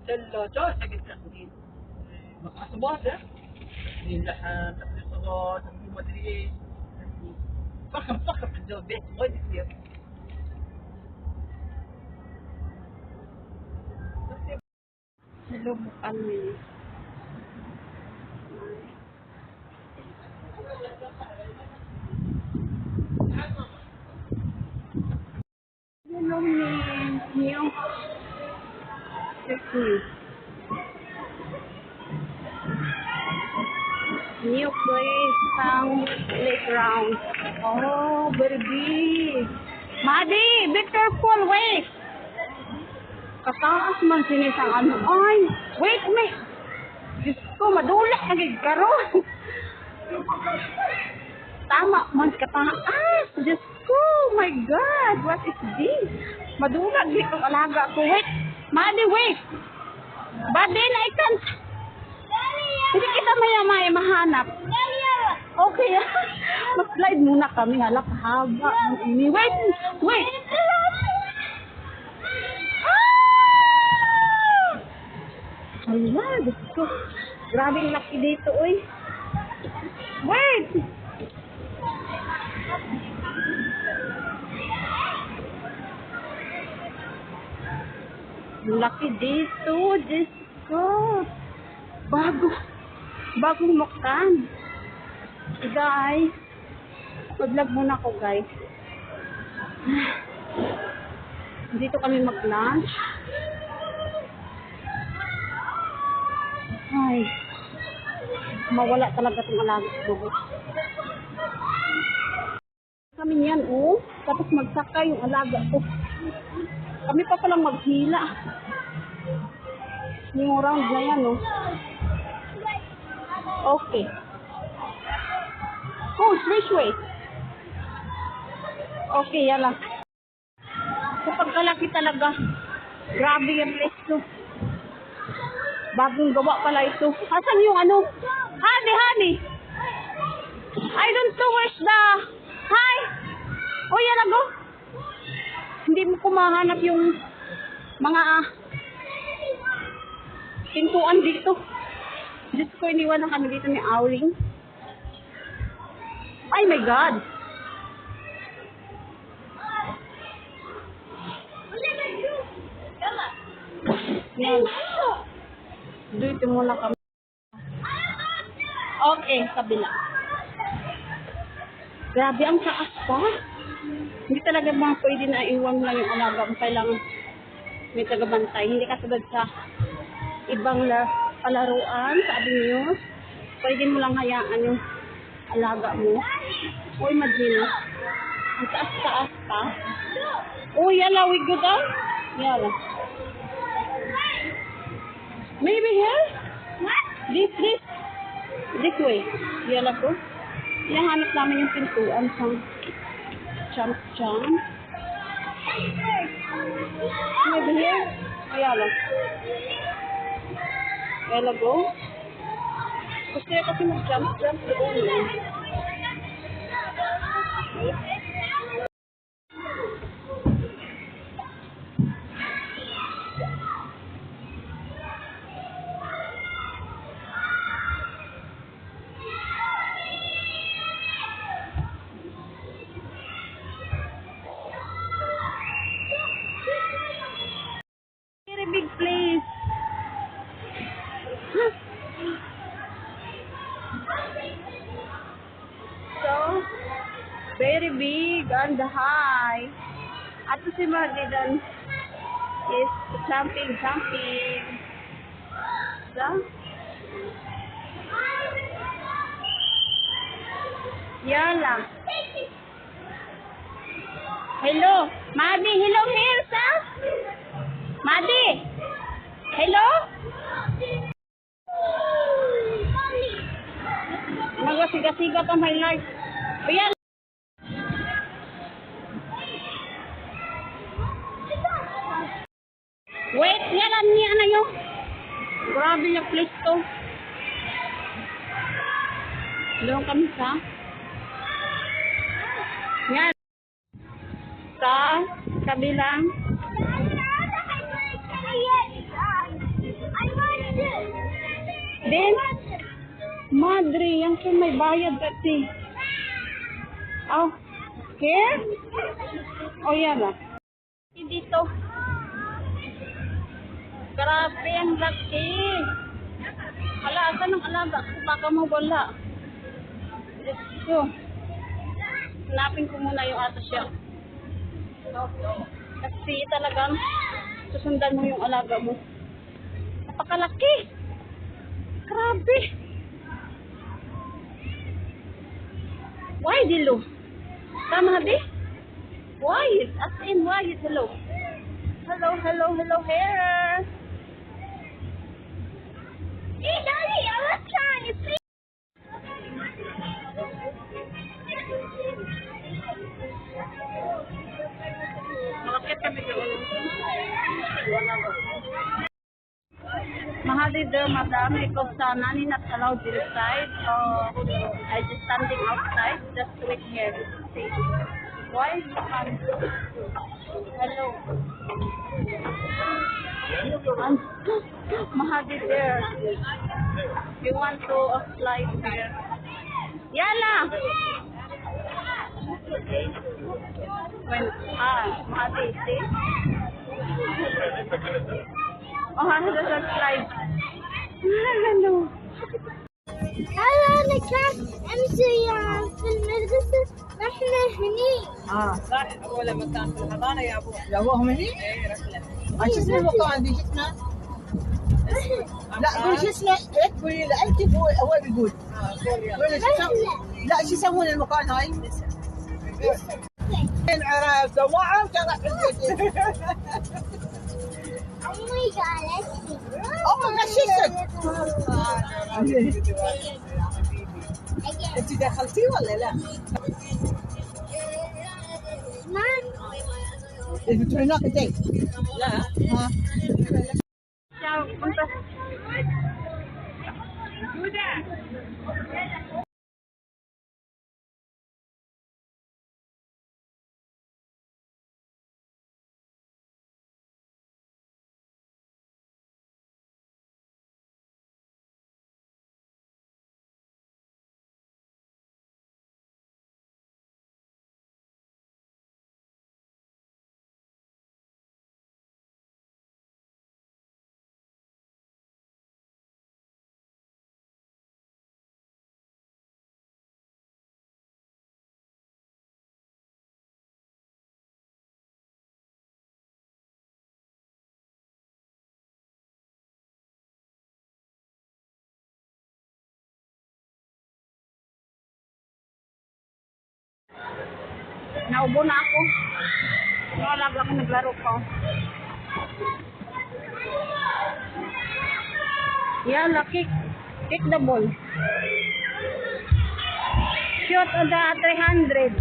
الثلاجة حاجة تاخدين مقاصبات اللحم تاخدين خضار تاخدين مدري ايش فخم في الجو بيت وايد كثير. Hello, kami. Hello, new. New place, some playground. Oh, very big. Madi, be careful, wait. Kataas man sinisang ano. Ay, wait me. Diyos ko, madulak nagigkaroon. Tama man kataas. Diyos ko, my God, what is this? Madulak ditong alaga ko. Wait, Madi, wait. Badi na ikan. Hindi kita maya-maya mahanap. Okay, mag-slide muna kami. Halap, haba. Wait, wait. Hala, Diyos ko. Grabe yung laki dito, oy. Wait! Laki dito, Diyos ko. Bagong muktan. Guys, mag-vlog muna ko, guys. Dito kami mag-lunch. Ay, mawala talaga itong alaga ko. Kami niyan, oh. Tapos magsaka yung alaga ko. Kami pa palang maghila. Yung round na yan, oh. Okay. Oh, which way? Okay, yala. Kapag kalaki talaga, grabe yung place to. Bagong gawa pala ito. Asan yung ano? Honey. I don't know where's the... Hi! O, yan ako. Hindi mo kumahanap yung mga pintuan dito. Diyos ko, iniwan na kami dito ni Auling. Ay, my God! Yan. Dito muna kami. Okay, kabila. Grabe, ang taas pa. Hindi talaga mga pwede na iwan lang yung alaga. Kailangan may tagabantay. Hindi katulad sa ibang palaruan, sa avenues. Pwede mo lang hayaan yung alaga mo. Uy, imagine. Ang taas-taas pa. Uy, yala, we go down. Yala. Maybe here? What? This way. Yala ko. Hinahanap namin yung pintuan sa jump. Maybe here? Yala. Yala go. Gusto niya kasi mag-jump doon. Big place. So, very big and high. At si Mardidan is jumping. So, yala. Hello, Madi. Hello, Mirsa. Madi! Hello? Magasiga-siga pa my life. Ayan. Wait, yalan niya na yun. Grabe yung place to. Doon kami sa yan. Sa kabilang Then, madre, yan siya may bayad dati. Oh, here? Oh, yan ah. Dito. Grabe, ang laki. Ala, asan ang alaga? Baka mo wala. Dito. Hanapin ko muna yung ato siya. Kasi talagang susundan mo yung alaga mo. Napakalaki. Grabe. Why, Dilo? Tama, di? Why? As in, why? Hello. Hello, hello, hello, hair. Hey, Daddy, I was trying to see. Malakit kami doon. Mahali there, madam, because Nani not allowed inside. I just standing outside, just wait here. See. Why? Hello. Mahali there. You want to fly here? Yala! When, Mahali, see? Oh, ano sa slide? Hello. هلا أنا كان أمشي في المدرسة رحنا هني. صح أول مكان في الحضانة يا أبوه. يا أبوهم هني؟ إيه رحلة. شو اسم المكان دي؟ شو اسمه؟ لا قولي شو اسمه؟ إيه قولي لا أنت هو بيقول. قولي شو اسمه؟ لا شو يسمون المكان هاي؟ وين عرفت؟ ما عرفت راح البيت. أمي قالت لي. أمك شو أنت دخلتي ولا لا؟ ما بتروحي هناك انتي؟ لا ها Ciao, punta. Naubo na ako. Wala ako naglaro pa. Yala, kick the ball. Shoot on the 300.